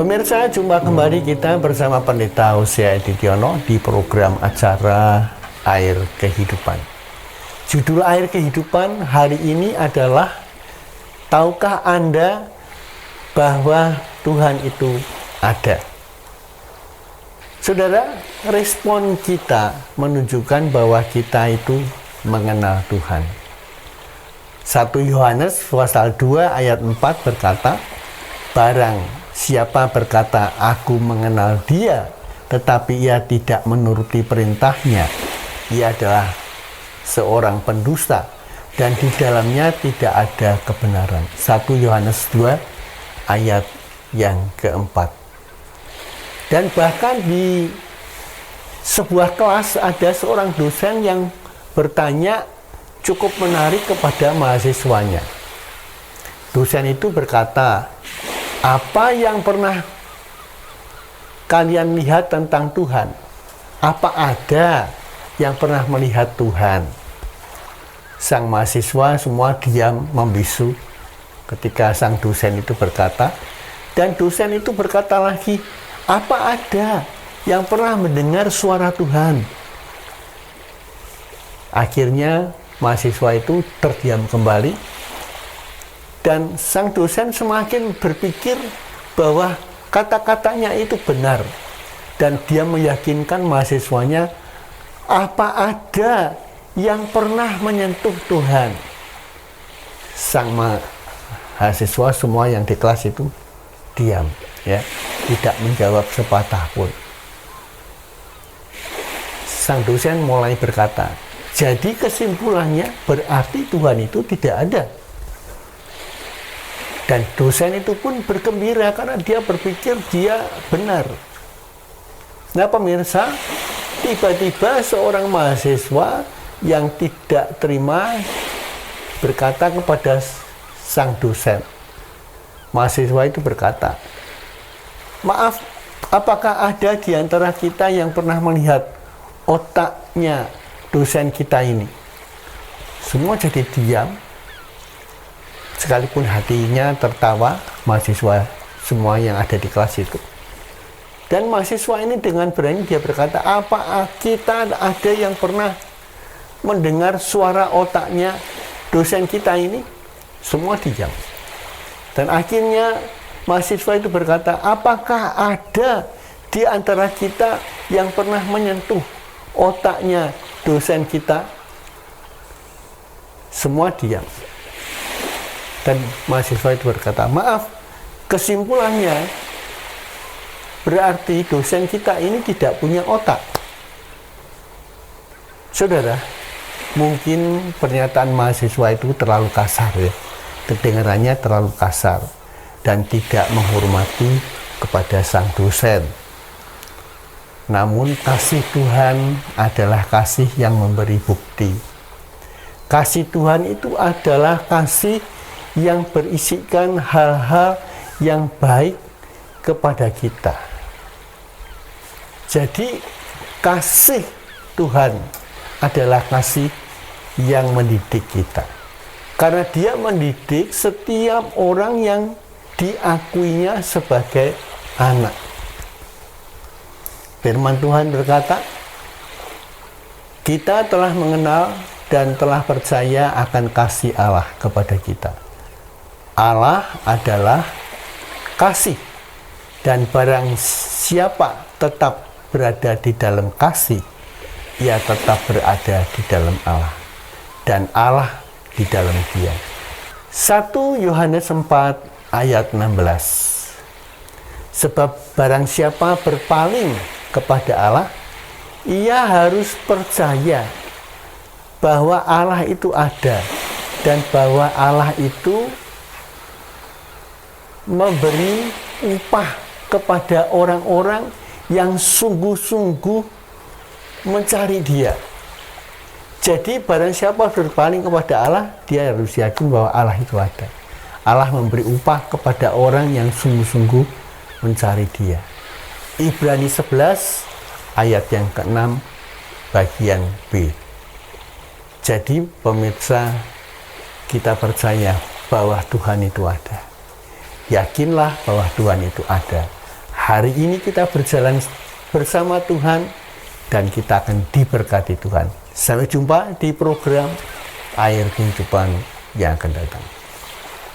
Pemirsa, jumpa kembali kita bersama Pendeta Hosea Edidiono di program acara Air Kehidupan. Judul Air Kehidupan hari ini adalah, tahukah Anda bahwa Tuhan itu ada? Saudara, respon kita menunjukkan bahwa kita itu mengenal Tuhan. 1 Yohanes pasal 2 ayat 4 berkata, barang siapa berkata, aku mengenal dia, tetapi ia tidak menuruti perintahnya, ia adalah seorang pendusta, dan di dalamnya tidak ada kebenaran. 1 Yohanes 2 ayat yang keempat. Dan bahkan di sebuah kelas ada seorang dosen yang bertanya cukup menarik kepada mahasiswanya. Dosen itu berkata, apa yang pernah kalian lihat tentang Tuhan? Apa ada yang pernah melihat Tuhan? Sang mahasiswa semua diam membisu ketika sang dosen itu berkata, dan dosen itu berkata lagi, apa ada yang pernah mendengar suara Tuhan? Akhirnya mahasiswa itu terdiam kembali. Dan sang dosen semakin berpikir bahwa kata-katanya itu benar. Dan dia meyakinkan mahasiswanya, apa ada yang pernah menyentuh Tuhan? Sang mahasiswa semua yang di kelas itu diam, ya, tidak menjawab sepatah pun. Sang dosen mulai berkata, jadi kesimpulannya berarti Tuhan itu tidak ada. Dan dosen itu pun bergembira karena dia berpikir dia benar. Nah pemirsa, tiba-tiba seorang mahasiswa yang tidak terima berkata kepada sang dosen. Mahasiswa itu berkata, maaf, apakah ada di antara kita yang pernah melihat otaknya dosen kita ini? Semua jadi diam. Sekalipun hatinya tertawa, mahasiswa semua yang ada di kelas itu. Dan mahasiswa ini dengan berani dia berkata, apa kita ada yang pernah mendengar suara otaknya dosen kita ini? Semua diam. Dan akhirnya mahasiswa itu berkata, apakah ada di antara kita yang pernah menyentuh otaknya dosen kita? Semua diam. Dan mahasiswa itu berkata, maaf, kesimpulannya berarti dosen kita ini tidak punya otak. Saudara, mungkin pernyataan mahasiswa itu terlalu kasar, ya. Kedengarannya terlalu kasar dan tidak menghormati kepada sang dosen. Namun kasih Tuhan adalah kasih yang memberi bukti. Kasih Tuhan itu adalah kasih yang berisikan hal-hal yang baik kepada kita. Jadi kasih Tuhan adalah kasih yang mendidik kita. Karena dia mendidik setiap orang yang diakuinya sebagai anak. Firman Tuhan berkata, kita telah mengenal dan telah percaya akan kasih Allah kepada kita. Allah adalah kasih, dan barang siapa tetap berada di dalam kasih, ia tetap berada di dalam Allah, dan Allah di dalam dia. 1 Yohanes 4 ayat 16. Sebab barang siapa berpaling kepada Allah, ia harus percaya bahwa Allah itu ada, dan bahwa Allah itu memberi upah kepada orang-orang yang sungguh-sungguh mencari dia. Jadi barang siapa berpaling kepada Allah, dia harus yakin bahwa Allah itu ada. Allah memberi upah kepada orang yang sungguh-sungguh mencari dia. Ibrani 11 ayat yang ke-6 bagian B. Jadi pemirsa, kita percaya bahwa Tuhan itu ada. Yakinlah bahwa Tuhan itu ada. hari ini kita berjalan bersama Tuhan dan kita akan diberkati Tuhan. Sampai jumpa di program Air Kehidupan yang akan datang.